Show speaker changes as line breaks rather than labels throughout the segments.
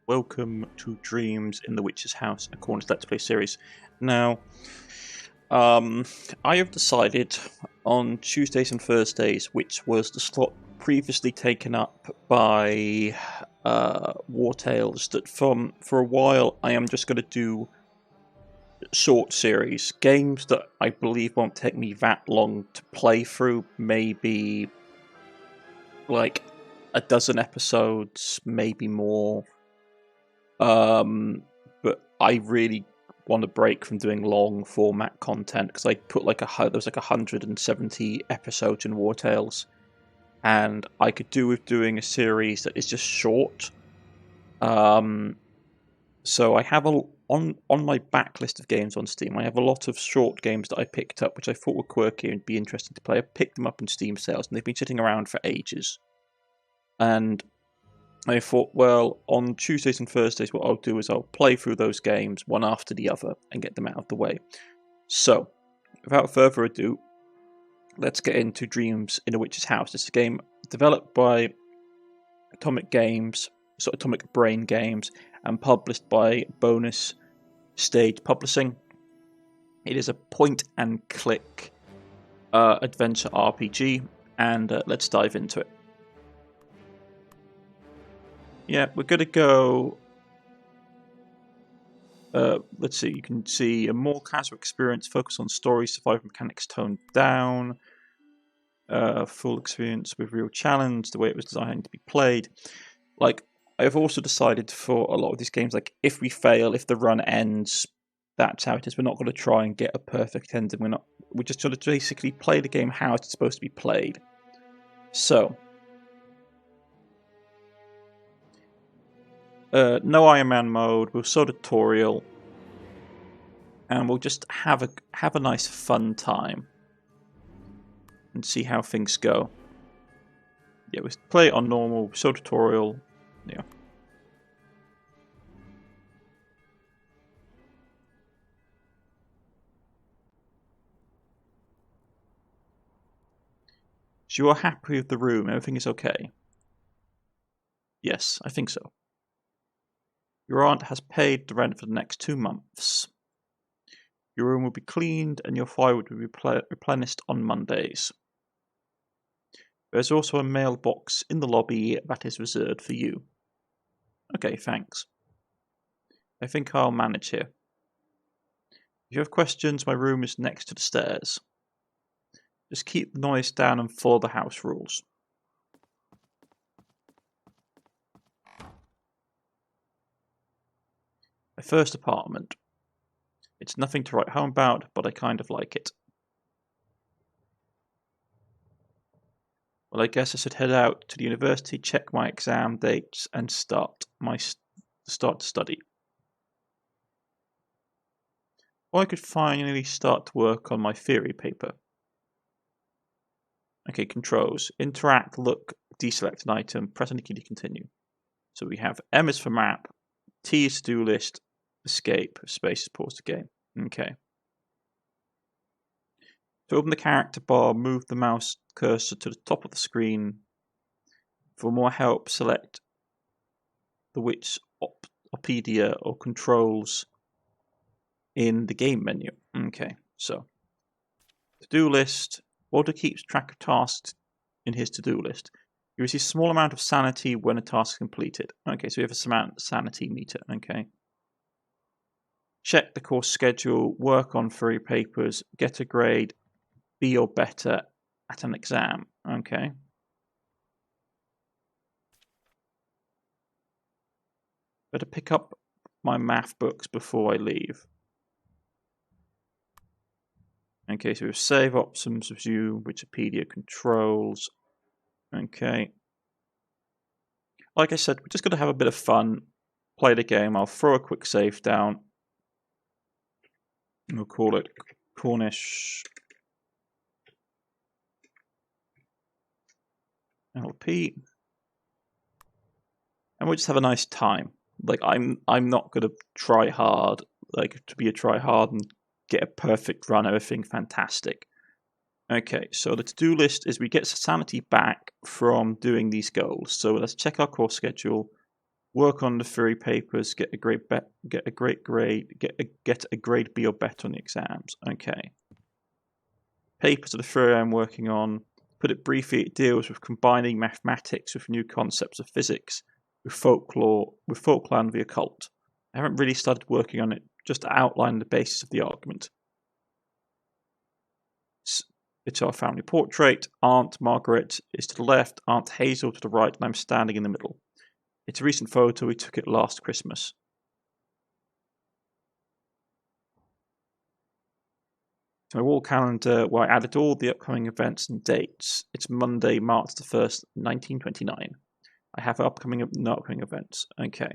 Welcome to Dreams in the Witch's House, a Cornish Let's Play series. Now, I have decided on Tuesdays and Thursdays, which was the slot previously taken up by War Tales, that for a while I am just going to do short series, games that I believe won't take me that long to play through, maybe like a dozen episodes, maybe more. But I really want to break from doing long format content because I put there was 170 episodes in War Tales, and I could do with doing a series that is just short. So I have on my backlist of games on Steam. I have a lot of short games that I picked up, which I thought were quirky and be interesting to play. I picked them up in Steam sales, and they've been sitting around for ages. And I thought, well, on Tuesdays and Thursdays, what I'll do is I'll play through those games one after the other and get them out of the way. So, without further ado, let's get into Dreams in a Witch's House. It's a game developed by Atomic Brain Games, and published by Bonus Stage Publishing. It is a point-and-click adventure RPG, and let's dive into it. Yeah, we're going to go... let's see, you can see a more casual experience, focus on story, survival mechanics toned down, full experience with real challenge, the way it was designed to be played. I've also decided for a lot of these games, if we fail, if the run ends, that's how it is. We're not going to try and get a perfect ending. We're just going to basically play the game how it's supposed to be played. So... no Iron Man mode, we'll show tutorial, and we'll just have a nice fun time and see how things go. Yeah, we'll play it on normal, show tutorial, yeah. So you are happy with the room, everything is okay? Yes, I think so. Your aunt has paid the rent for the next 2 months. Your room will be cleaned and your fire will be replenished on Mondays. There's also a mailbox in the lobby that is reserved for you. Okay, thanks. I think I'll manage here. If you have questions, my room is next to the stairs. Just keep the noise down and follow the house rules. My first apartment. It's nothing to write home about, but I kind of like it. Well, I guess I should head out to the university, check my exam dates, and start to study. Or I could finally start to work on my theory paper. Okay, controls. Interact, look, deselect an item, press any key to continue. So we have M is for map, T is to-do list, escape, space is pause the game. Okay. To open the character bar, move the mouse cursor to the top of the screen. For more help, select the Witch Opedia or controls in the game menu. Okay, so to-do list. Walter keeps track of tasks in his to-do list. You receive a small amount of sanity when a task is completed. Okay, so we have a sanity meter. Okay. Check the course schedule, work on 3 papers, get a grade B or better at an exam. Okay. Better pick up my math books before I leave. Okay, so we have save options, view, Wikipedia controls. Okay. Like I said, we're just going to have a bit of fun, play the game. I'll throw a quick save down. We'll call it Cornish LP. And we'll just have a nice time. I'm not going to try hard, to be a try hard and get a perfect run, everything fantastic. Okay, so the to-do list is we get sanity back from doing these goals. So let's check our course schedule. Work on the theory papers. Get a grade B or better on the exams. Okay. Papers are the theory I'm working on. Put it briefly, it deals with combining mathematics with new concepts of physics, with folklore and the occult. I haven't really started working on it, just to outline the basis of the argument. It's our family portrait. Aunt Margaret is to the left, Aunt Hazel to the right, and I'm standing in the middle. It's a recent photo, we took it last Christmas. My wall calendar where I added all the upcoming events and dates. It's Monday, March the 1st, 1929. I have no upcoming events. Okay.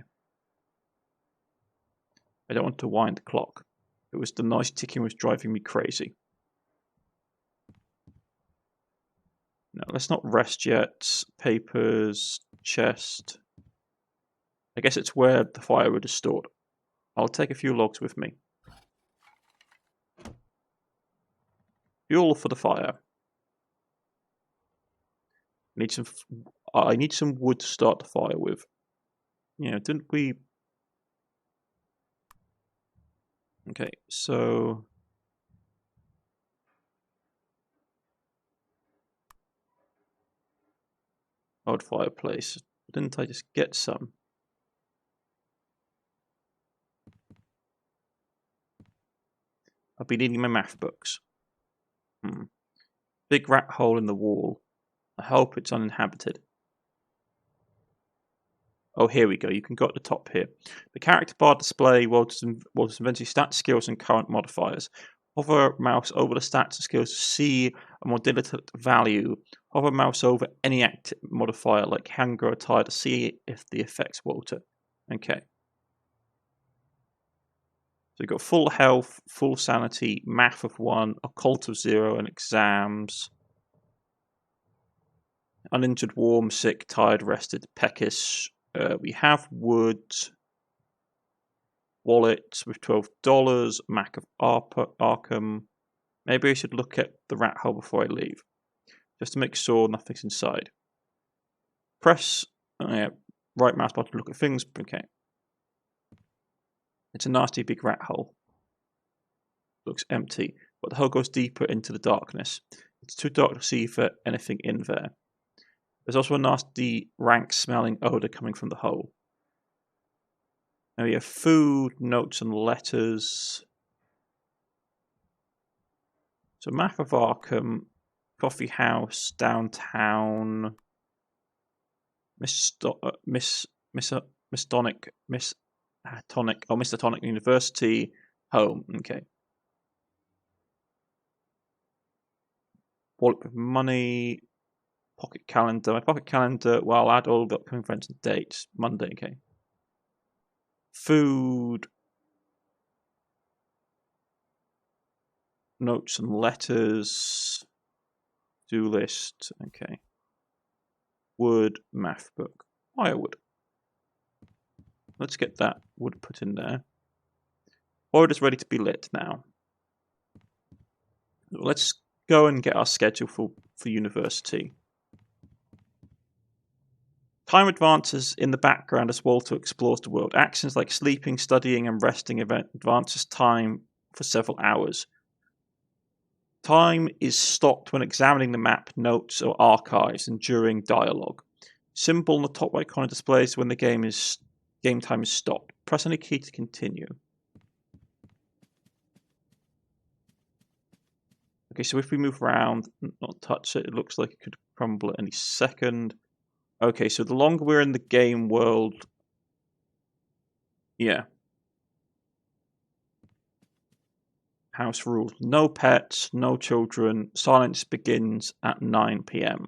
I don't want to wind the clock. The noise ticking was driving me crazy. No, let's not rest yet. Papers, chest. I guess it's where the firewood is stored. I'll take a few logs with me. Fuel for the fire. I need some wood to start the fire with. Yeah, didn't we? Okay, so old fireplace. Didn't I just get some? I'll be needing my math books. Big rat hole in the wall. I hope it's uninhabited. Oh, here we go. You can go at the top here. The character bar display Walter's inventory stats, skills, and current modifiers. Hover mouse over the stats and skills to see a modality value. Hover mouse over any active modifier like hunger or tire to see if the affects Walter. Okay. So you've got full health, full sanity, math of 1, occult of 0, and exams. Uninjured, warm, sick, tired, rested, peckish. We have wood. Wallet with $12. Mac of Arkham. Maybe I should look at the rat hole before I leave, just to make sure nothing's inside. Press right mouse button to look at things. Okay. It's a nasty big rat hole. Looks empty, but the hole goes deeper into the darkness. It's too dark to see for anything in there. There's also a nasty, rank smelling odour coming from the hole. Now we have food, notes and letters. So map of Arkham, coffee house, downtown, Miskatonic University, home. Okay. Wallet with money, pocket calendar. My pocket calendar, well, I'll add all the upcoming events and dates. Monday, okay. Food, notes and letters, do list, okay. Wood, math book, firewood. Let's get that wood put in there. Board is ready to be lit now. Let's go and get our schedule for university. Time advances in the background as Walter explores the world. Actions like sleeping, studying, and resting advances time for several hours. Time is stopped when examining the map, notes, or archives, and during dialogue. Symbol in the top right corner displays when the game time is stopped. Press any key to continue. Okay, so if we move around, not touch it, it looks like it could crumble at any second. Okay, so the longer we're in the game world, yeah. House rules. No pets, no children. Silence begins at 9 p.m.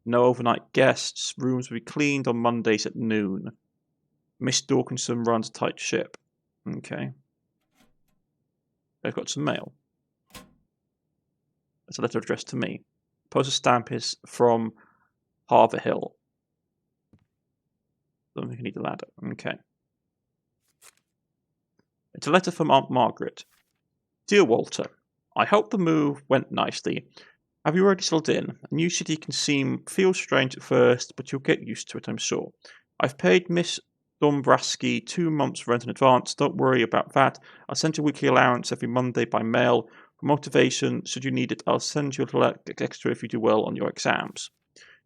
No overnight guests. Rooms will be cleaned on Mondays at noon. Miss Dawkinson runs a tight ship. Okay. I've got some mail. It's a letter addressed to me. Postal stamp is from Harbour Hill. Don't think I need a ladder. Okay. It's a letter from Aunt Margaret. Dear Walter, I hope the move went nicely. Have you already settled in? A new city can feel strange at first, but you'll get used to it, I'm sure. I've paid Miss Dombrowski, 2 months rent in advance. Don't worry about that. I'll send you a weekly allowance every Monday by mail. For motivation, should you need it, I'll send you a little extra if you do well on your exams.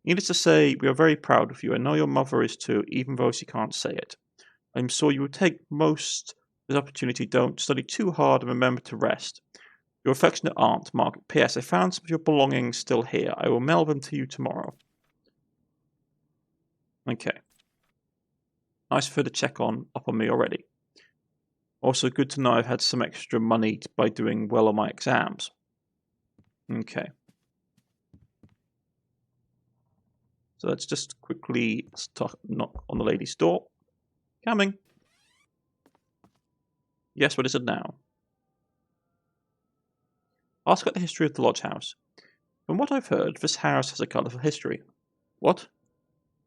Needless to say, we are very proud of you. I know your mother is too, even though she can't say it. I'm sure you will take most of this opportunity. Don't study too hard and remember to rest. Your affectionate aunt, Margaret. P.S. I found some of your belongings still here. I will mail them to you tomorrow. Okay. Nice for her to check up on me already. Also good to know I've had some extra money by doing well on my exams. Okay. So let's just quickly knock on the lady's door. Coming. Yes, what is it now? Ask about the history of the lodge house. From what I've heard, this house has a colourful history. What?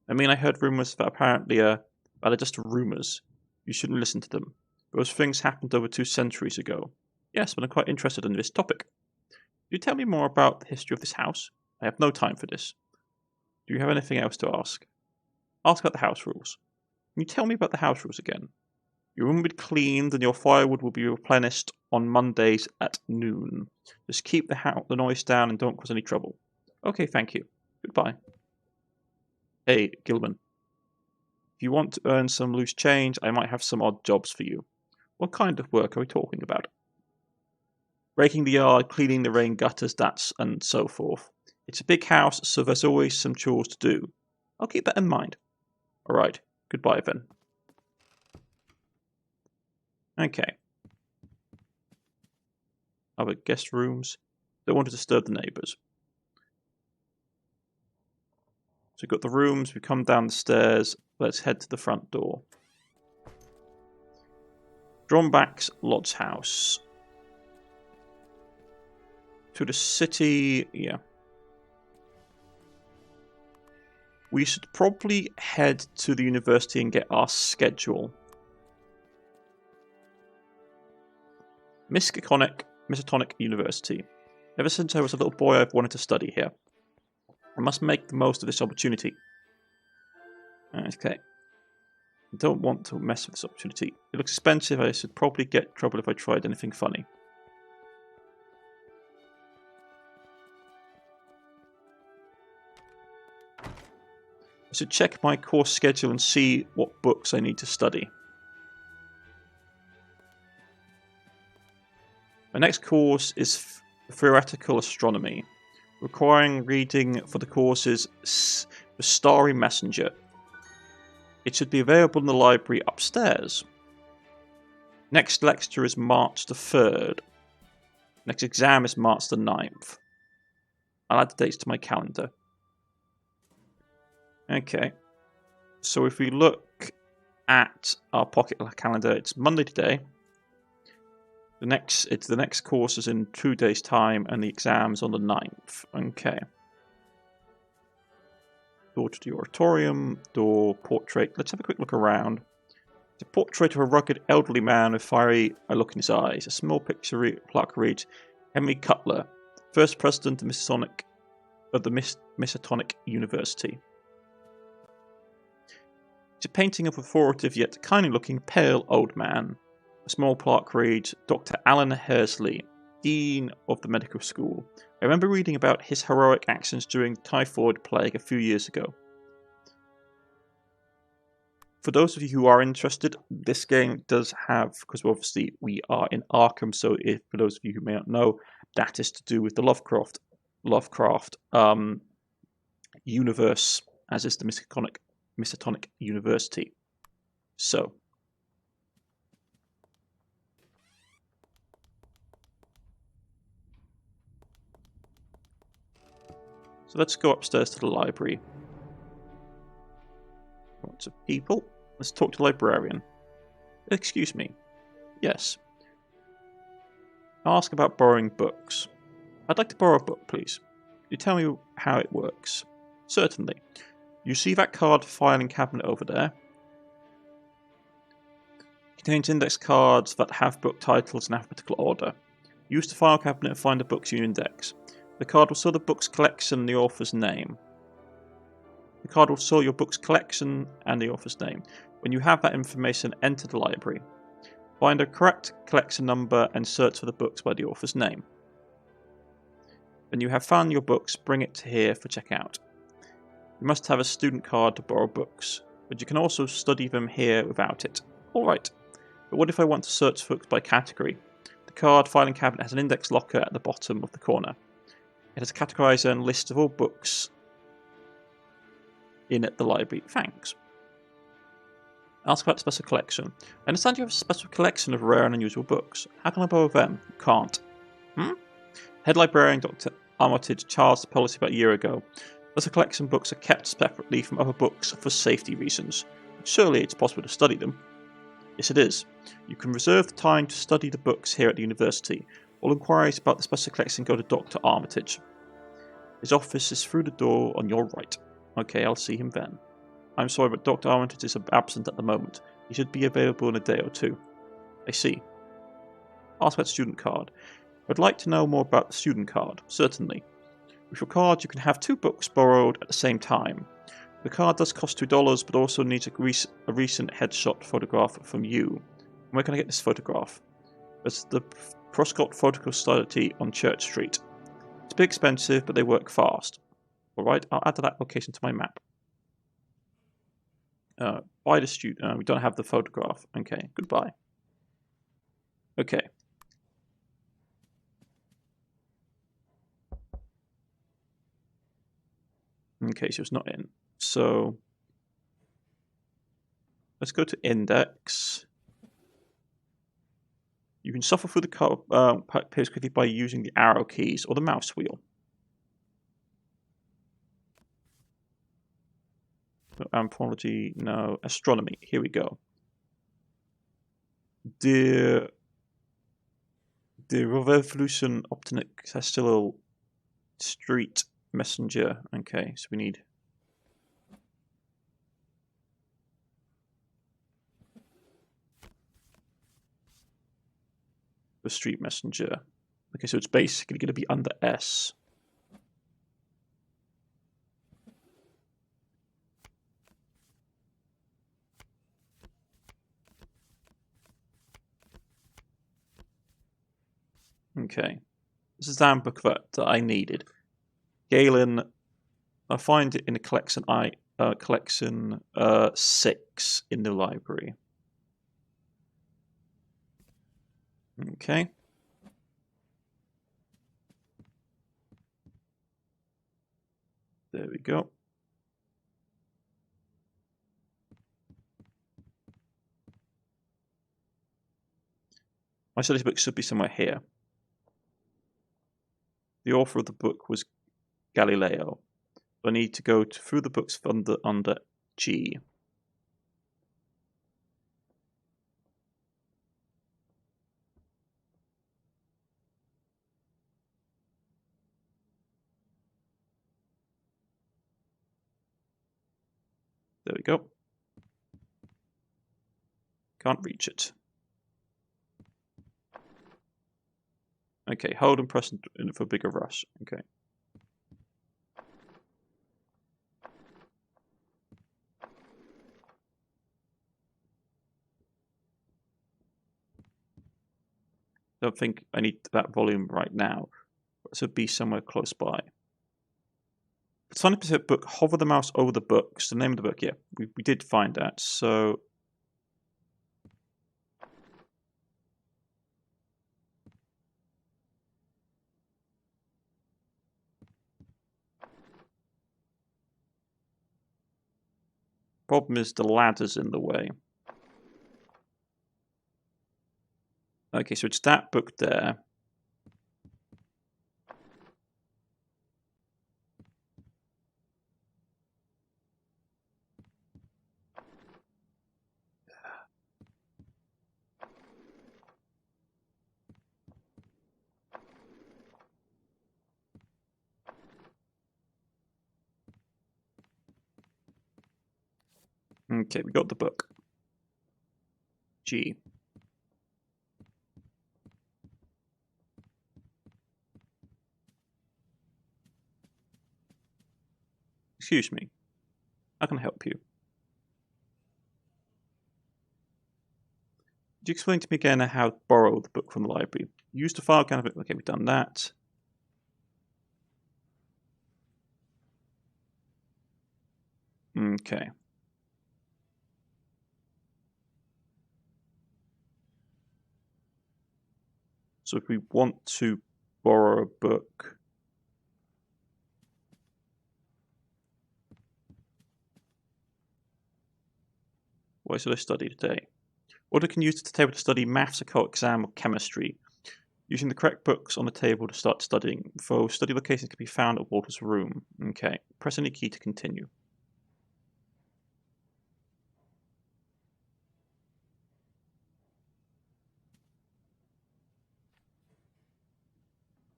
I mean, I heard rumours that apparently they're just rumours. You shouldn't listen to them. Those things happened over 2 centuries ago. Yes, but I'm quite interested in this topic. Could you tell me more about the history of this house? I have no time for this. Do you have anything else to ask? Ask about the house rules. Can you tell me about the house rules again? Your room will be cleaned and your firewood will be replenished on Mondays at noon. Just keep the noise down and don't cause any trouble. Okay, thank you. Goodbye. Hey, Gilman. If you want to earn some loose change, I might have some odd jobs for you. What kind of work are we talking about? Raking the yard, cleaning the rain gutters, and so forth. It's a big house, so there's always some chores to do. I'll keep that in mind. Alright, goodbye then. Okay. Other guest rooms. Don't want to disturb the neighbours. So we've got the rooms, we come down the stairs, let's head to the front door. Dromback's Lodge House. To the city, yeah. We should probably head to the university and get our schedule. Miskatonic University. Ever since I was a little boy, I've wanted to study here. I must make the most of this opportunity. Okay. I don't want to mess with this opportunity. It looks expensive. I should probably get in trouble if I tried anything funny. I should check my course schedule and see what books I need to study. My next course is Theoretical Astronomy. Requiring reading for the course is The Starry Messenger. It should be available in the library upstairs. Next lecture is March the 3rd. Next exam is March the 9th. I'll add the dates to my calendar. Okay. So if we look at our pocket calendar, it's Monday today. The next course is in 2 days' time, and the exam's on the 9th. Okay. Door to the auditorium, door, portrait. Let's have a quick look around. It's a portrait of a rugged elderly man with fiery look in his eyes. A small picture plaque reads, Henry Cutler, first president of the Miskatonic University. It's a painting of a authoritative yet kindly-looking pale old man. A small plaque reads, Dr. Alan Hersley, Dean of the Medical School. I remember reading about his heroic actions during the typhoid plague a few years ago. For those of you who are interested, this game does have, because obviously we are in Arkham, so for those of you who may not know, that is to do with the Lovecraft universe, as is the Miskatonic University. So let's go upstairs to the library. Lots of people. Let's talk to the librarian. Excuse me. Yes. Ask about borrowing books. I'd like to borrow a book, please. Could you tell me how it works? Certainly. You see that card filing cabinet over there? It contains index cards that have book titles in alphabetical order. Use the file cabinet and find the books you index. The card will show the book's collection and the author's name. The card will show your book's collection and the author's name. When you have that information, enter the library. Find a correct collection number and search for the books by the author's name. When you have found your books, bring it to here for checkout. You must have a student card to borrow books, but you can also study them here without it. Alright, but what if I want to search books by category? The card filing cabinet has an index locker at the bottom of the corner. It has a categorizer and list of all books in the library. Thanks. Ask about the special collection. I understand you have a special collection of rare and unusual books. How can I borrow them? You can't. Head librarian Dr. Armitage charged the policy about a year ago. Special collection books are kept separately from other books for safety reasons. Surely it's possible to study them. Yes, it is. You can reserve the time to study the books here at the university. All inquiries about the special collection go to Dr. Armitage. His office is through the door on your right. Okay, I'll see him then. I'm sorry, but Dr. Armitage is absent at the moment. He should be available in a day or two. I see. Ask about student card. I'd like to know more about the student card. Certainly. With your card, you can have 2 books borrowed at the same time. The card does cost $2, but also needs a recent headshot photograph from you. Where can I get this photograph? It's the Prescott Photograph Society on Church Street. It's a bit expensive, but they work fast. Alright, I'll add that location to my map. Buy the student. We don't have the photograph. Okay, goodbye. Okay. Okay, so it's not in. So let's go to index. You can suffer through the page quickly by using the arrow keys or the mouse wheel. No, anthropology, no. Astronomy, here we go. The Revolution Optic Celestial Street Messenger. Okay, so we need the Street Messenger. Okay, so it's basically going to be under S. Okay, this is the handbook that I needed. Galen, I find it in a collection collection 6 in the library. Okay. There we go. My study book should be somewhere here. The author of the book was Galileo. I need to go through the books under G. There we go. Can't reach it. Okay, hold and press for a bigger rush. Okay. Don't think I need that volume right now. It should be somewhere close by. It's funny specific book. Hover the mouse over the books. The name of the book, yeah, we did find that. So problem is the ladder's in the way. Okay, so it's that book there. Okay, we got the book. G. Excuse me. How can I help you? you explain to me again how to borrow the book from the library? Use the file kind of it. Okay, we've done that. Okay. So if we want to borrow a book, what should I study today? Order can use the table to study maths, occult, exam, or chemistry. Using the correct books on the table to start studying. For study locations can be found at Walter's room. Okay. Press any key to continue.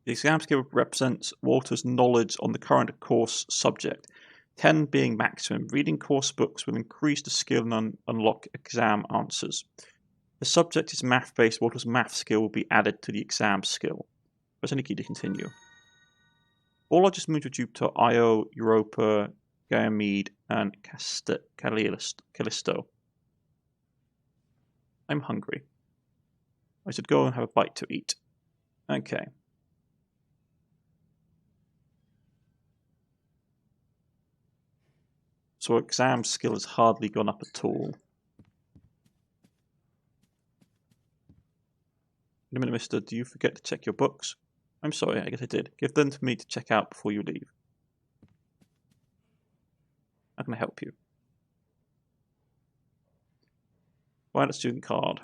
The exam skill represents Walter's knowledge on the current course subject, 10 being maximum. Reading course books will increase the skill and unlock exam answers. The subject is math-based. Walter's math skill will be added to the exam skill. Press any key to continue. All largest moons are Jupiter, Io, Europa, Ganymede, and Callisto. I'm hungry. I should go and have a bite to eat. Okay. So exam skill has hardly gone up at all. Wait a minute, mister, do you forget to check your books? I'm sorry, I guess I did. Give them to me to check out before you leave. How can I help you? Find a student card.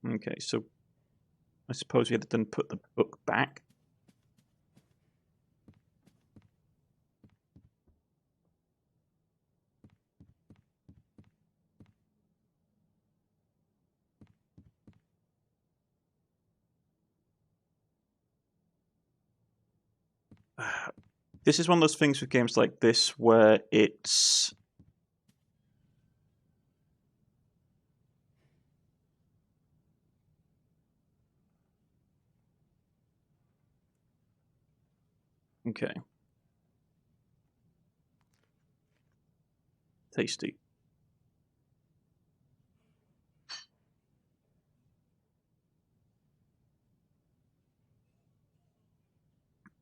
Okay, so I suppose we had to then put the book back. This is one of those things with games like this where it's... Okay. Tasty.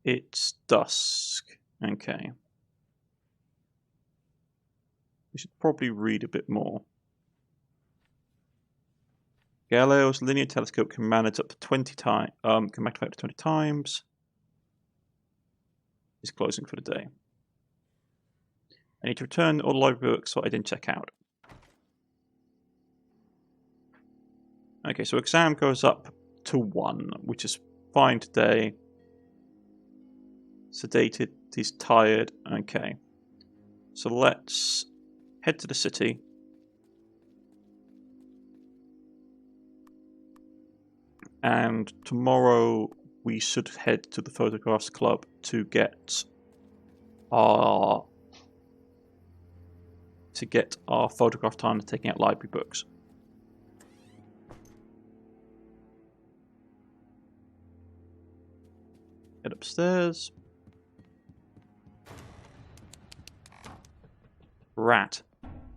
It's dusk. Okay. We should probably read a bit more. Galileo's linear telescope can manage up to 20 times. Can magnify up to 20 times. Is closing for the day. I need to return all the library books that I didn't check out. Okay, so exam goes up to 1, which is fine today. Sedated, he's tired. Okay. So let's head to the city. And tomorrow we should head to the Photographs Club to get our photograph time and taking out library books. Head upstairs. Rat.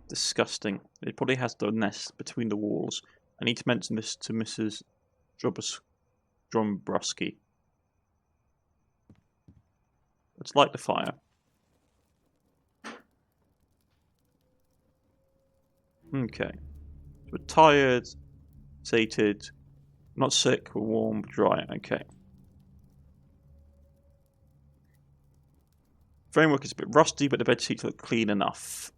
Disgusting. It probably has the nest between the walls. I need to mention this to Mrs. Drombrowski. Let's light the fire. Okay. So we're tired, sated, not sick, we're warm, dry. Okay. Framework is a bit rusty, but the bed sheets look clean enough.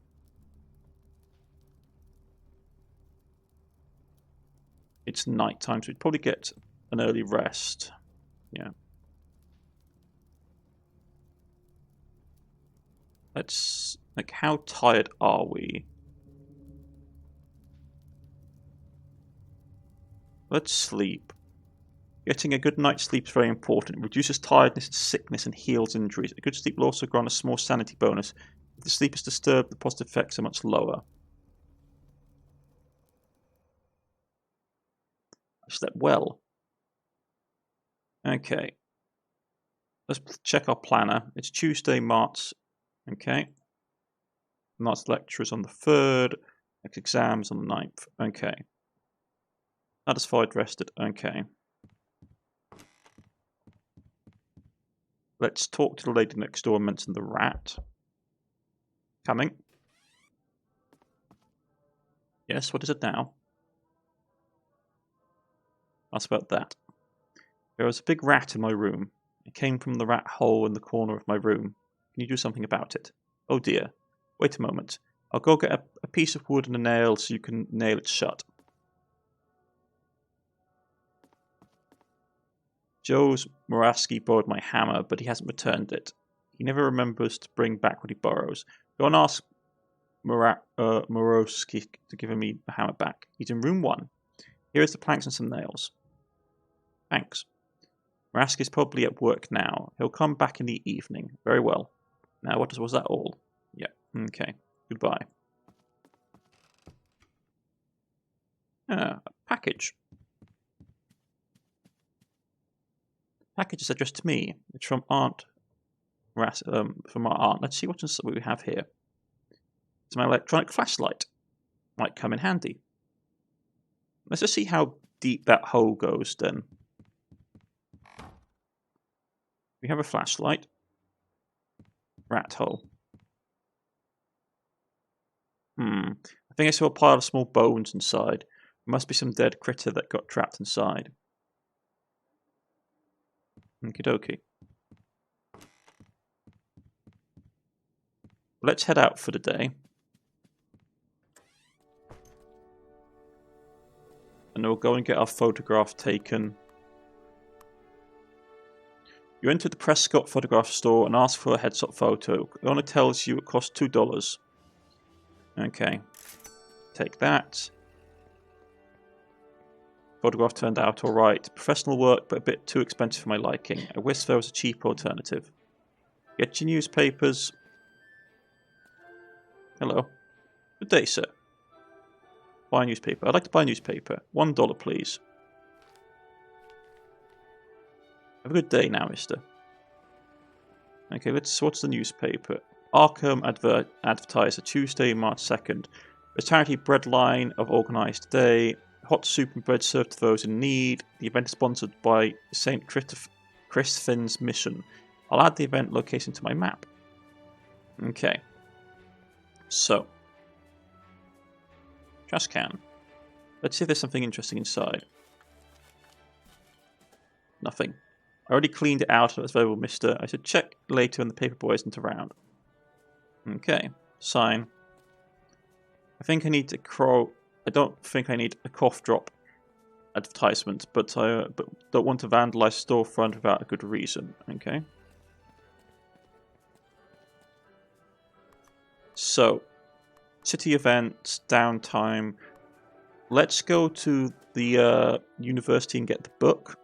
It's night time, so we'd probably get an early rest. Yeah. Let's... like, how tired are we? Let's sleep. Getting a good night's sleep is very important. It reduces tiredness, sickness, and heals injuries. A good sleep will also grant a small sanity bonus. If the sleep is disturbed, the positive effects are much lower. I slept well. Okay. Let's check our planner. It's Tuesday, March. Okay. Next lecture is on the 3rd. Next exams on the 9th. Okay. Satisfied, rested. Okay. Let's talk to the lady next door and mention the rat. Coming. Yes, what is it now? Ask about that. There was a big rat in my room. It came from the rat hole in the corner of my room. Can you do something about it? Oh dear. Wait a moment. I'll go get a piece of wood and a nail so you can nail it shut. Joe's Moraski borrowed my hammer, but he hasn't returned it. He never remembers to bring back what he borrows. Go and ask Moroski to give me the hammer back. He's in room 1. Here is the planks and some nails. Thanks. Moraski is probably at work now. He'll come back in the evening. Very well. Now, was that all? Yeah. Okay. Goodbye. A package. Package is addressed to me. It's from Aunt. From our aunt. Let's see what we have here. It's my electronic flashlight. Might come in handy. Let's just see how deep that hole goes then. We have a flashlight. Rat hole. I think I saw a pile of small bones inside. There must be some dead critter that got trapped inside. Okie dokie. Let's head out for the day. And we'll go and get our photograph taken. You enter the Prescott photograph store and ask for a headshot photo. It only tells you it costs $2. Okay. Take that. Photograph turned out alright. Professional work, but a bit too expensive for my liking. I wish there was a cheaper alternative. Get your newspapers. Hello. Good day, sir. Buy a newspaper. I'd like to buy a newspaper. $1, please. Have a good day now, mister. Okay, what's the newspaper? Arkham Advertiser, Tuesday, March 2nd. A charity bread line of organised today. Hot soup and bread served to those in need. The event is sponsored by St. Crispin's Mission. I'll add the event location to my map. Okay. So. Trash can. Let's see if there's something interesting inside. Nothing. I already cleaned it out, so it's available, mister. I should check later when the paperboy isn't around. Okay. Sign. I think I need I don't think I need a cough drop advertisement, but I don't want to vandalize storefront without a good reason. Okay. So, city events, downtime. Let's go to the university and get the book.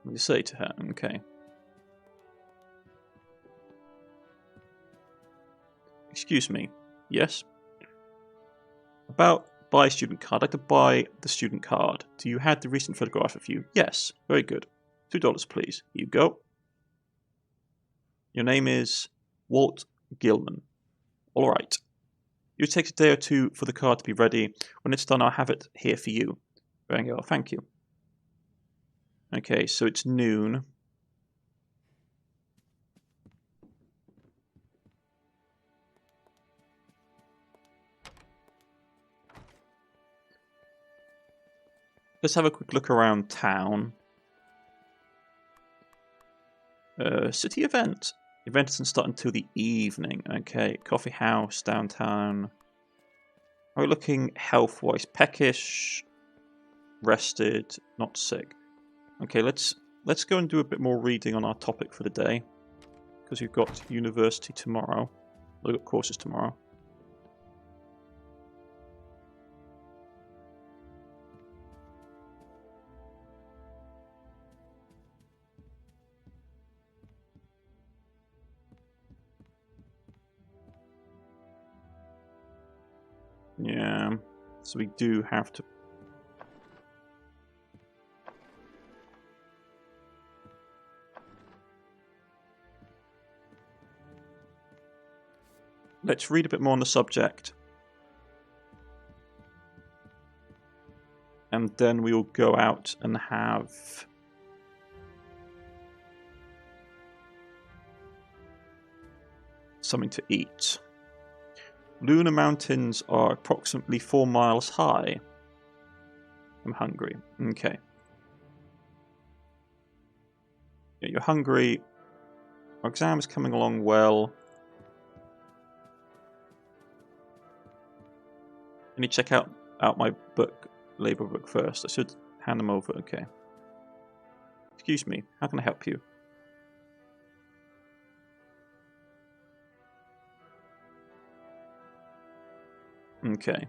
What do you say to her? Okay. Excuse me. Yes? About buy student card. I'd like to buy the student card. Do you have the recent photograph of you? Yes. Very good. $2, please. Here you go. Your name is Walt Gilman. All right. It takes a day or two for the card to be ready. When it's done, I'll have it here for you. Very well. Thank you. Okay, so it's noon. Let's have a quick look around town. City event. The event doesn't start until the evening. Okay, coffee house, downtown. Are we looking health-wise? Peckish, rested, not sick. Okay, let's go and do a bit more reading on our topic for the day. Because we've got university tomorrow. We've got courses tomorrow. Yeah, so we do have to... let's read a bit more on the subject. And then we will go out and have something to eat. Lunar Mountains are approximately 4 miles high. I'm hungry. Okay. Yeah, you're hungry. Our exam is coming along well. I need to check out my book, labor book first. I should hand them over. Okay. Excuse me. How can I help you? Okay.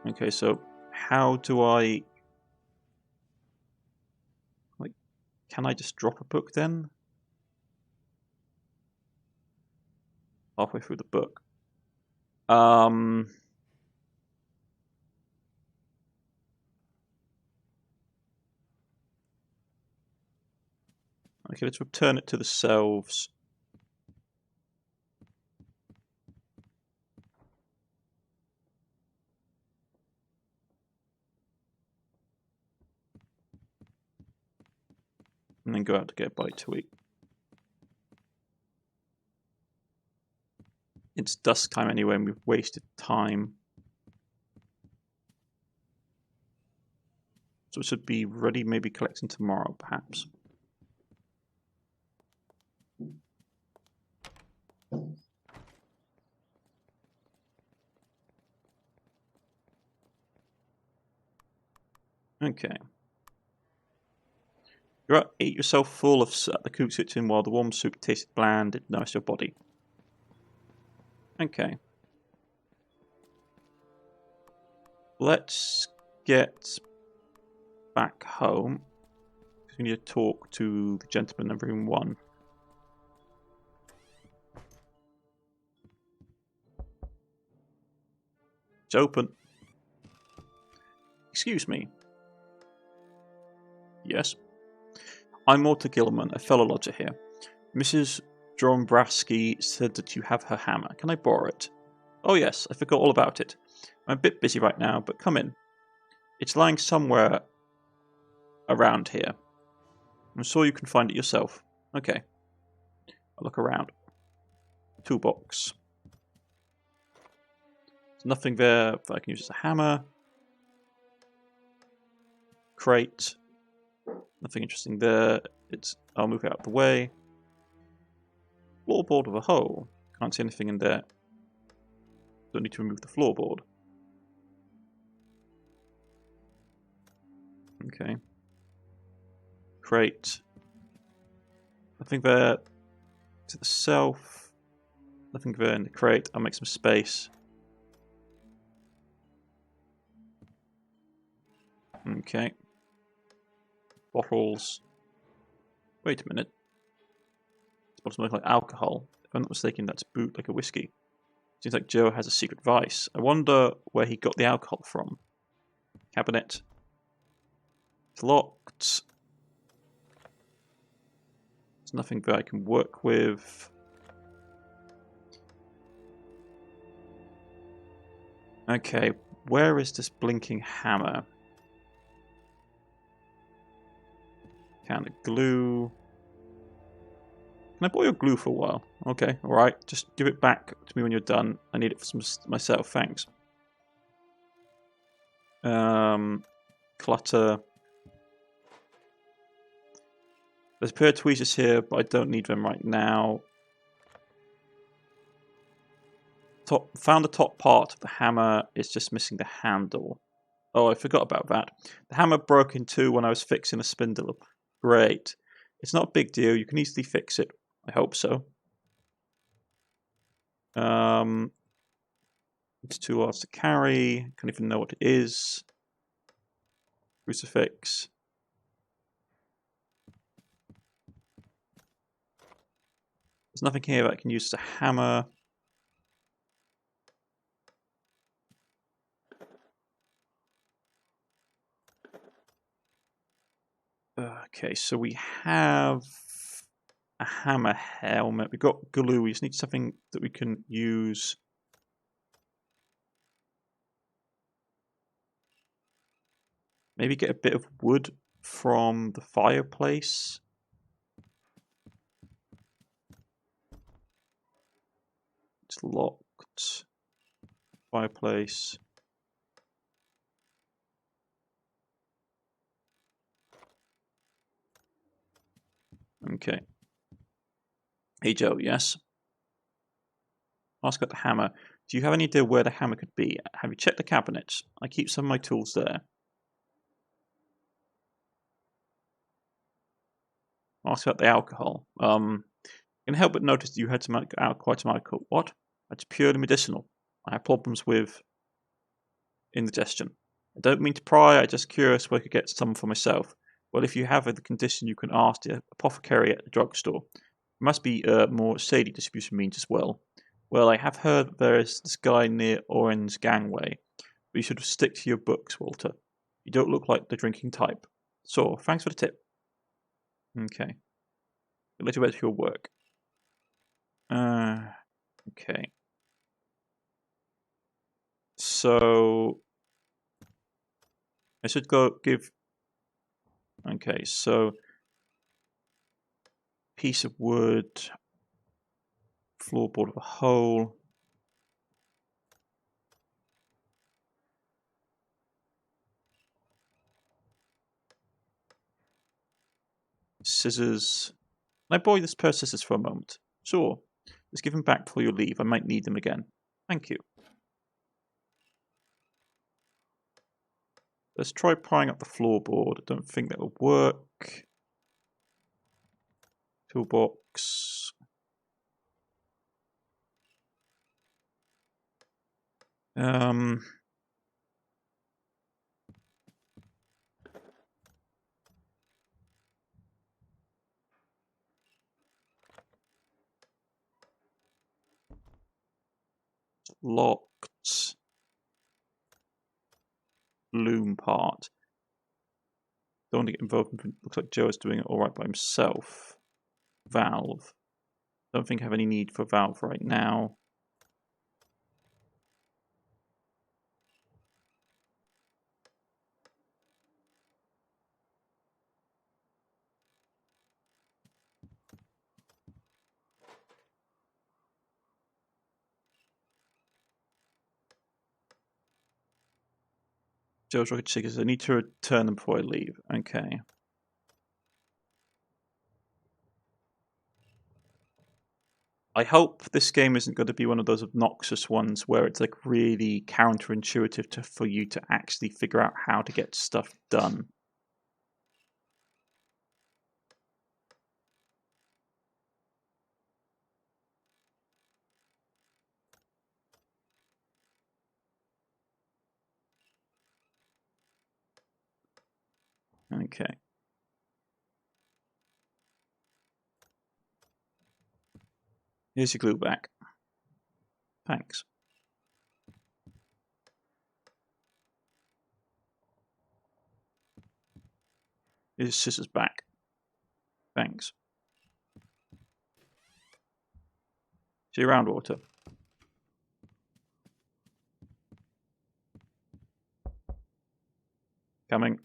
Okay, so how do I... like, can I just drop a book then? Halfway through the book. Okay, let's return it to the selves. And then go out to get a bite to eat. It's dusk time anyway, and we've wasted time. So it should be ready, maybe collecting tomorrow, perhaps. Okay. You're right, eat yourself full of the cook kitchen while the warm soup tasted bland, it nourished your body. Okay. Let's get back home. We need to talk to the gentleman in room 1. It's open. Excuse me. Yes. I'm Walter Gilman, a fellow lodger here. Mrs. Drombraski said that you have her hammer. Can I borrow it? Oh yes, I forgot all about it. I'm a bit busy right now, but come in. It's lying somewhere around here. I'm sure you can find it yourself. Okay. I'll look around. Toolbox. There's nothing there that I can use as a hammer. Crate. Nothing interesting there. I'll move it out of the way. Floorboard with a hole. Can't see anything in there. Don't need to remove the floorboard. Okay. Crate. Nothing there. To the shelf. Nothing there in the crate. I'll make some space. Okay. Bottles. Wait a minute. This bottle smells like alcohol. If I'm not mistaken, that's like a whiskey. Seems like Joe has a secret vice. I wonder where he got the alcohol from. Cabinet. It's locked. There's nothing that I can work with. Okay, where is this blinking hammer? Can of glue. Can I borrow your glue for a while? Okay, alright. Just give it back to me when you're done. I need it for myself, thanks. Clutter. There's a pair of tweezers here, but I don't need them right now. Found the top part of the hammer. It's just missing the handle. Oh, I forgot about that. The hammer broke in two when I was fixing a spindle. Great. It's not a big deal. You can easily fix it. I hope so. It's too hard to carry. Can't even know what it is. Crucifix. There's nothing here that I can use as a hammer. Okay, so we have a hammer helmet. We've got glue. We just need something that we can use. Maybe get a bit of wood from the fireplace. It's locked. Fireplace. Okay. Hey Joe, yes? Ask about the hammer. Do you have any idea where the hammer could be? Have you checked the cabinets? I keep some of my tools there. Ask about the alcohol. Can help but notice that you had some quite some alcohol. What? That's purely medicinal. I have problems with indigestion. I don't mean to pry, I'm just curious where I could get some for myself. Well, if you have the condition, you can ask the apothecary at the drugstore. There must be more shady distribution means as well. Well, I have heard that there is this guy near Orange Gangway, but you should stick to your books, Walter. You don't look like the drinking type. So, thanks for the tip. Okay. I'll let you back to your work. Okay. So, I should go give... Okay, so... Piece of wood... Floorboard of a hole... Scissors... Can I borrow this pair of scissors for a moment? Sure. Just give them back before you leave. I might need them again. Thank you. Let's try prying up the floorboard. I don't think that will work. Toolbox. Locked. Loom part. Don't want to get involved. Looks like Joe is doing it all right by himself. Valve. Don't think I have any need for valve right now. Joe's rocket seekers. I need to return them before I leave. Okay. I hope this game isn't going to be one of those obnoxious ones where it's like really counterintuitive for you to actually figure out how to get stuff done. Okay. Here's your glue back. Thanks. Here's your scissors back. Thanks. See you around, Walter. Coming.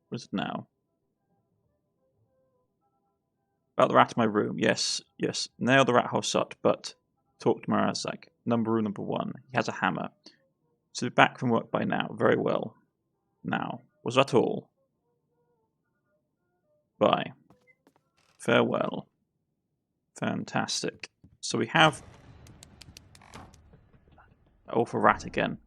What is it now? About the rat in my room. Yes, yes. Nail the rat hole shut, but talk to Marazak. Rule number 1. He has a hammer. So back from work by now. Very well. Now, was that all? Bye. Farewell. Fantastic. So we have... Oh, for rat again.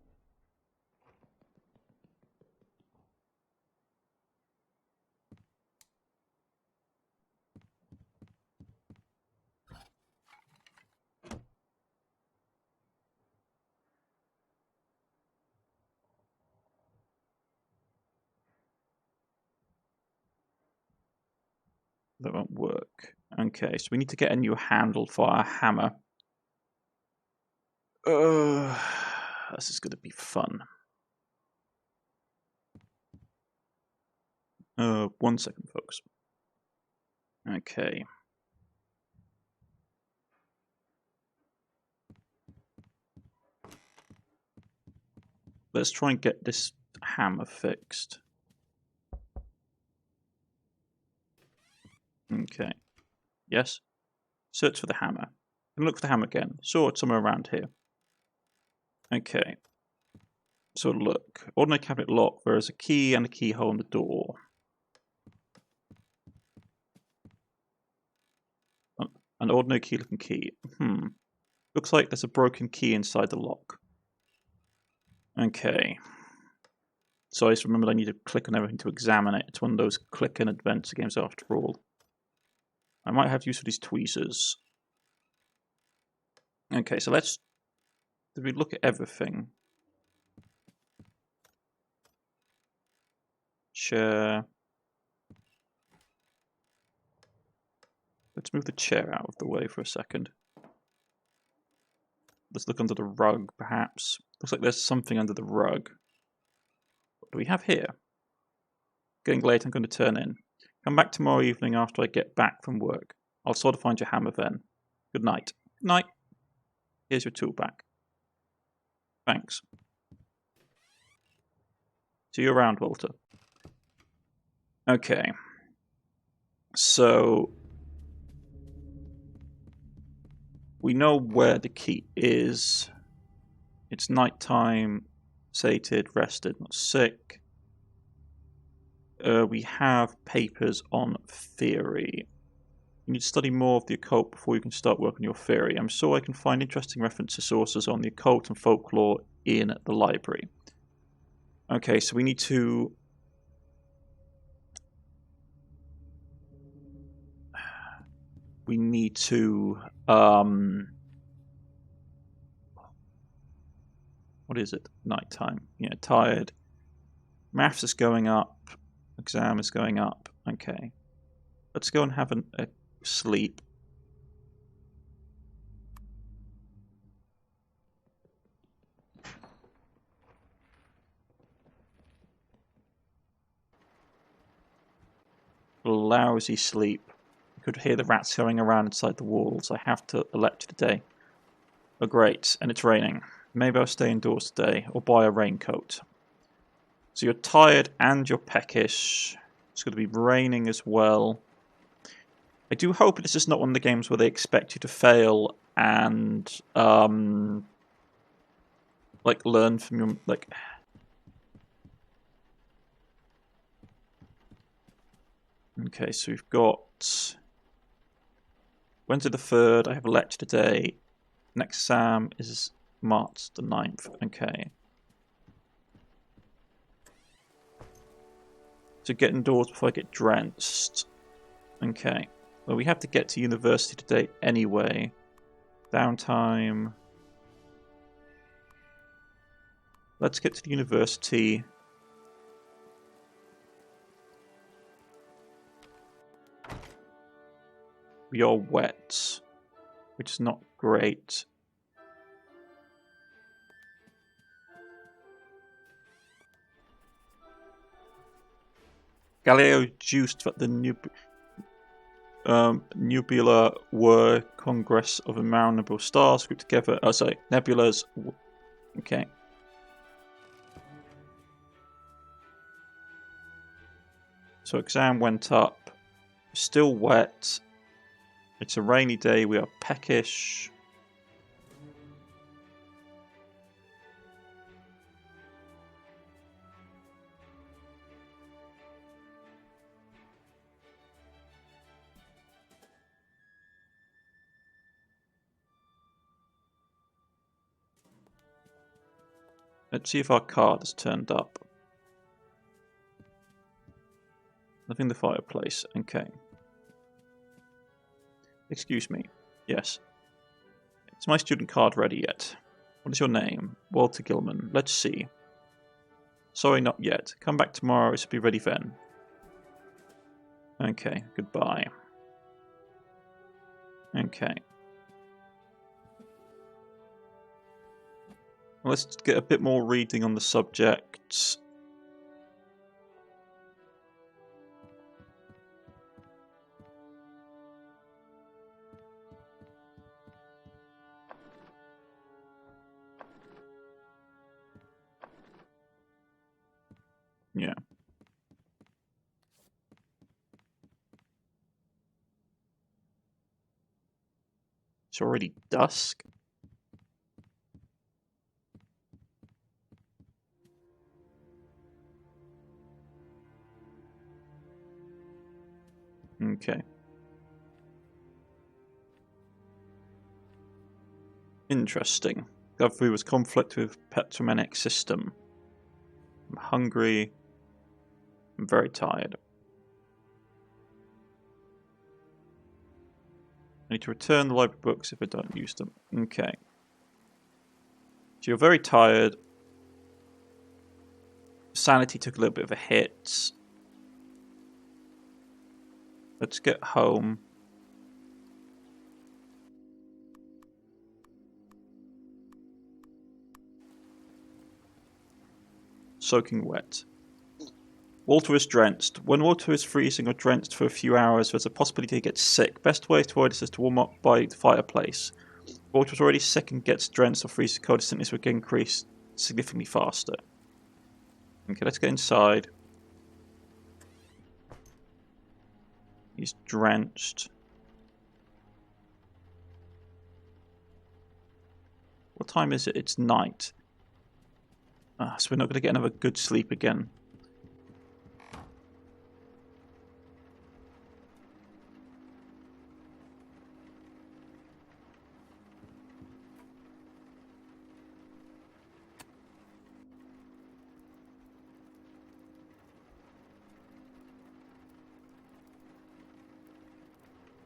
That won't work. Okay, so we need to get a new handle for our hammer. This is going to be fun. 1 second, folks. Okay. Let's try and get this hammer fixed. Okay. Yes. Search for the hammer. And look for the hammer again. Saw it somewhere around here. Okay. So look. Ordinary cabinet lock. There is a key and a keyhole in the door. An ordinary key looking key. Looks like there's a broken key inside the lock. Okay. So I just remembered I need to click on everything to examine it. It's one of those click and adventure games after all. I might have use for these tweezers. Okay, so did we look at everything? Chair. Let's move the chair out of the way for a second. Let's look under the rug, perhaps. Looks like there's something under the rug. What do we have here? Getting late, I'm going to turn in. Come back tomorrow evening after I get back from work. I'll sort of find your hammer then. Good night. Good night. Here's your tool back. Thanks. See you around, Walter. Okay. So we know where the key is. It's nighttime, sated, rested, not sick. We have papers on theory. You need to study more of the occult before you can start working your theory. I'm sure I can find interesting reference sources on the occult and folklore in the library. Okay, so we need to... what is it? Nighttime. Yeah, tired. Maths is going up. Exam is going up. Okay. Let's go and have a sleep. Lousy sleep. I could hear the rats going around inside the walls. I have to lecture today. Oh great, and it's raining. Maybe I'll stay indoors today, or buy a raincoat. So you're tired and you're peckish. It's going to be raining as well. I do hope this is not one of the games where they expect you to fail and like learn from your Okay, so we've got Wednesday the 3rd. I have a lecture today. Next exam is March the 9th. Okay. So get indoors before I get drenched. Okay. Well, we have to get to university today anyway. Downtime. Let's get to the university. We are wet, which is not great. Galileo deduced that the nebula were congress of innumerable stars grouped together. Oh, sorry, nebulas. Okay. So exam went up. Still wet. It's a rainy day. We are peckish. Let's see if our card has turned up. Nothing in the fireplace. Okay. Excuse me. Yes. Is my student card ready yet? What is your name? Walter Gilman. Let's see. Sorry, not yet. Come back tomorrow. It should be ready then. Okay. Goodbye. Okay. Well, let's get a bit more reading on the subject. Yeah. It's already dusk. Okay. Interesting. Discovery was conflict with Petromenic system. I'm hungry. I'm very tired. I need to return the library books if I don't use them. Okay. So you're very tired. Sanity took a little bit of a hit. Let's get home. Soaking wet. Water is drenched. When water is freezing or drenched for a few hours, there's a possibility it gets sick. Best way to avoid this is to warm up by the fireplace. If water is already sick and gets drenched or freezes cold, sickness will increase significantly faster. Okay, let's get inside. He's drenched. What time is it? It's night. So we're not going to get another good sleep again.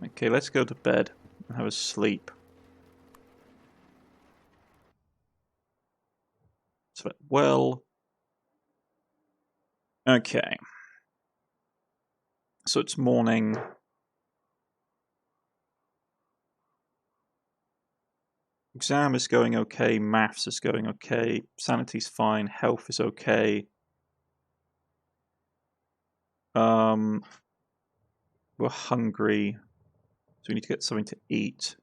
Okay, let's go to bed and have a sleep. Slept well. Okay. So it's morning. Exam is going okay. Maths is going okay. Sanity's fine. Health is okay. We're hungry. So we need to get something to eat.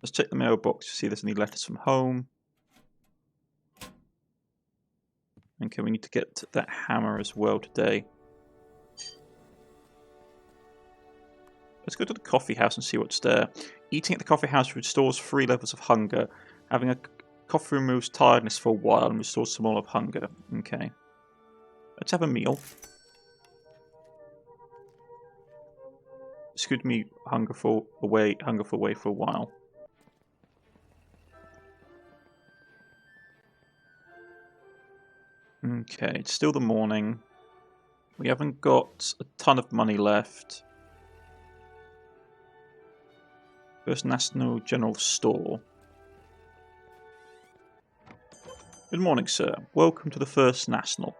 Let's check the mailbox to see if there's any letters from home. Okay, we need to get that hammer as well today. Let's go to the coffee house and see what's there. Eating at the coffee house restores 3 levels of hunger. Having a coffee removes tiredness for a while and restores some more of hunger. Okay. Let's have a meal. This could be hunger for away for a while. Okay, it's still the morning. We haven't got a ton of money left. First National General Store. Good morning, sir. Welcome to the First National.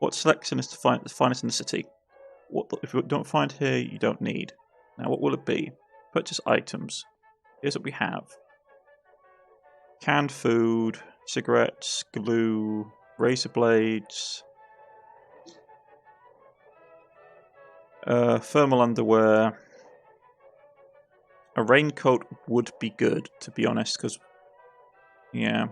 What selection is the finest in the city? What if you don't find here, you don't need. Now, what will it be? Purchase items. Here's what we have. Canned food, cigarettes, glue, razor blades, thermal underwear. A raincoat would be good, to be honest, because, yeah.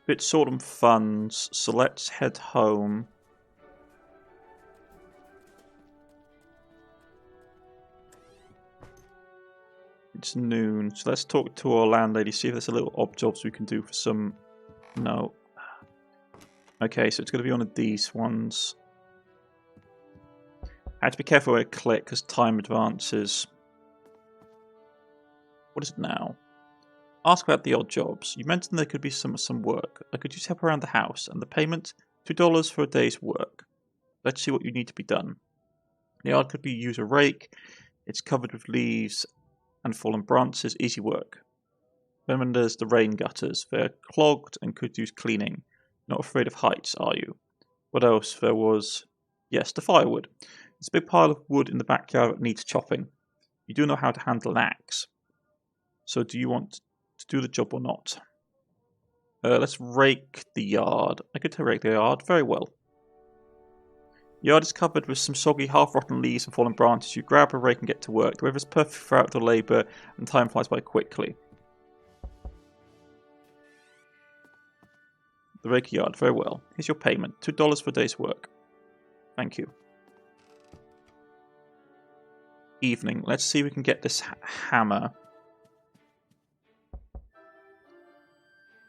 Bit short on funds, so let's head home. It's noon, so let's talk to our landlady, see if there's a little odd jobs we can do for some... No. Okay, so it's going to be one of these ones. I have to be careful where I click, because time advances. What is it now? Ask about the odd jobs. You mentioned there could be some work. I could use help around the house, and the payment, $2 for a day's work. Let's see what you need to be done. The yard could be use a rake. It's covered with leaves and fallen branches. Easy work. Then there's the rain gutters. They're clogged and could use cleaning. Not afraid of heights, are you? What else? There was... Yes, the firewood. There's a big pile of wood in the backyard that needs chopping. You do know how to handle an axe. So do you want to do the job or not? Let's rake the yard. I could rake the yard very well. The yard is covered with some soggy, half-rotten leaves and fallen branches. You grab a rake and get to work. The weather is perfect for outdoor labour, and time flies by quickly. The rake yard, very well. Here's your payment. $2 for a day's work. Thank you. Evening. Let's see if we can get this hammer.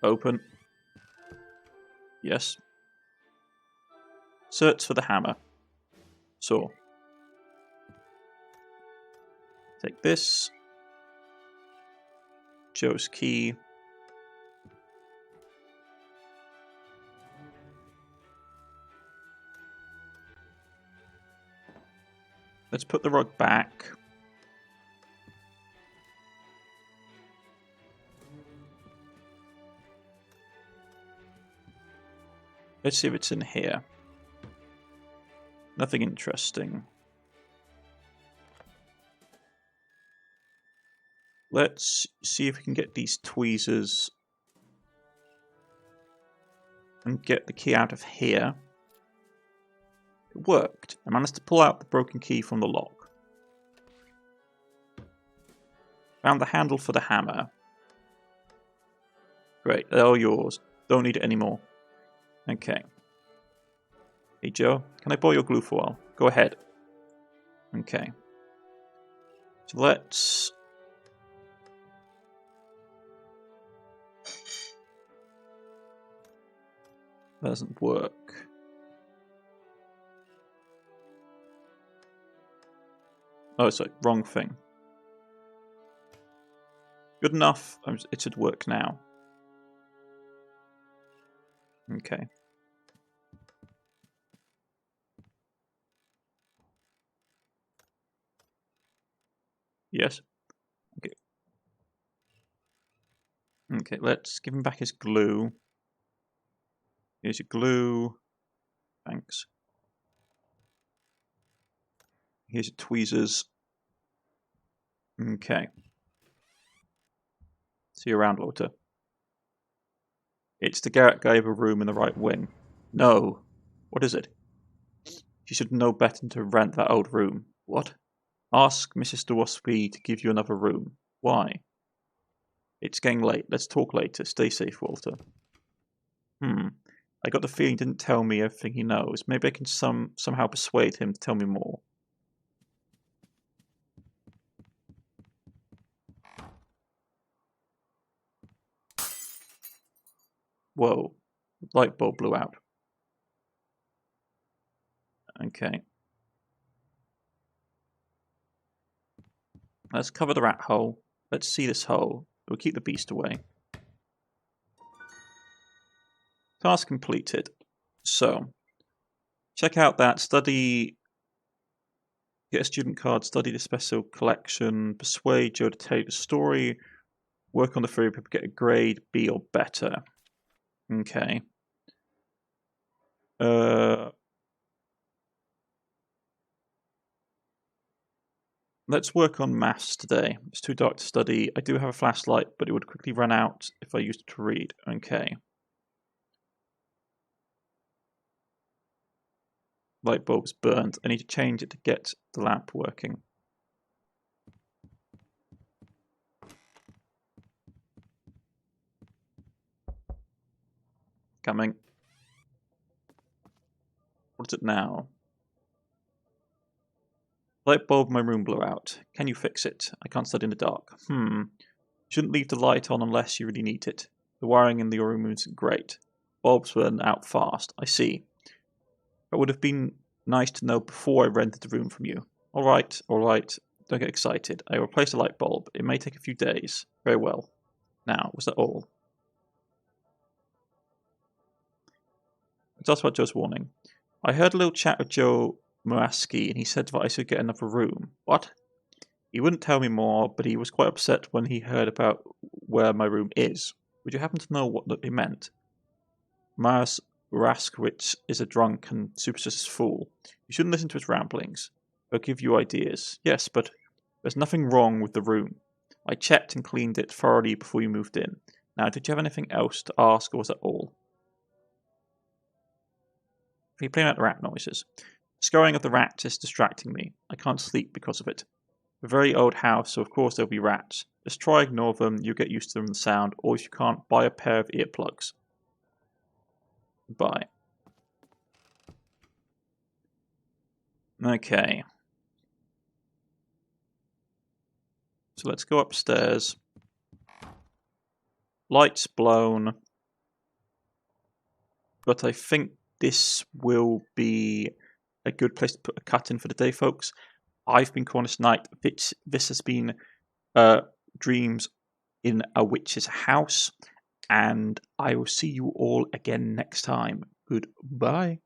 Open. Yes. Search for the hammer. Saw. Take this. Joe's key. Let's put the rug back. Let's see if it's in here. Nothing interesting. Let's see if we can get these tweezers and get the key out of here. It worked. I managed to pull out the broken key from the lock. Found the handle for the hammer. Great, they're all yours. Don't need it anymore. Okay. Hey Joe, can I borrow your glue for a while? Go ahead. Okay. So let's... That doesn't work. Oh, sorry, wrong thing. Good enough. It should work now. Okay. Yes. Okay. Okay, let's give him back his glue. Here's your glue. Thanks. Here's your tweezers. Okay. See you around, Walter. It's the Garrett guy of a room in the right wing. No. What is it? You should know better than to rent that old room. What? Ask Mrs. DeWaspy to give you another room. Why? It's getting late. Let's talk later. Stay safe, Walter. I got the feeling he didn't tell me everything he knows. Maybe I can somehow persuade him to tell me more. Whoa. Light bulb blew out. Okay. Let's cover the rat hole. Let's see this hole. We'll keep the beast away. Task completed. So, check out that study. Get a student card, study the special collection, persuade Joe to tell you the story, work on the theory paper, get a grade B or better. Okay. Let's work on maths today. It's too dark to study. I do have a flashlight, but it would quickly run out if I used it to read. Okay. Light bulb's burnt. I need to change it to get the lamp working. Coming. What is it now? Light bulb in my room blew out. Can you fix it? I can't study in the dark. Shouldn't leave the light on unless you really need it. The wiring in your room isn't great. Bulbs burn out fast. I see. It would have been nice to know before I rented the room from you. All right. Don't get excited. I replaced the light bulb. It may take a few days. Very well. Now, was that all? That's about Joe's warning. I heard a little chat with Joe Moraski, and he said that I should get another room. What? He wouldn't tell me more, but he was quite upset when he heard about where my room is. Would you happen to know what it meant? Maras Raskowitz is a drunk and superstitious fool. You shouldn't listen to his ramblings. He'll give you ideas. Yes, but there's nothing wrong with the room. I checked and cleaned it thoroughly before you moved in. Now, did you have anything else to ask, or was that all? If you're playing out the rat noises. Scurrying of the rats is distracting me. I can't sleep because of it. A very old house, so of course there'll be rats. Just try ignore them, you'll get used to them the sound, or if you can't, buy a pair of earplugs. Bye. Okay. So let's go upstairs. Lights blown. But I think this will be a good place to put a cut in for the day, folks. I've been Cornish-Knight. This has been Dreams in a Witch's House. And I will see you all again next time. Goodbye.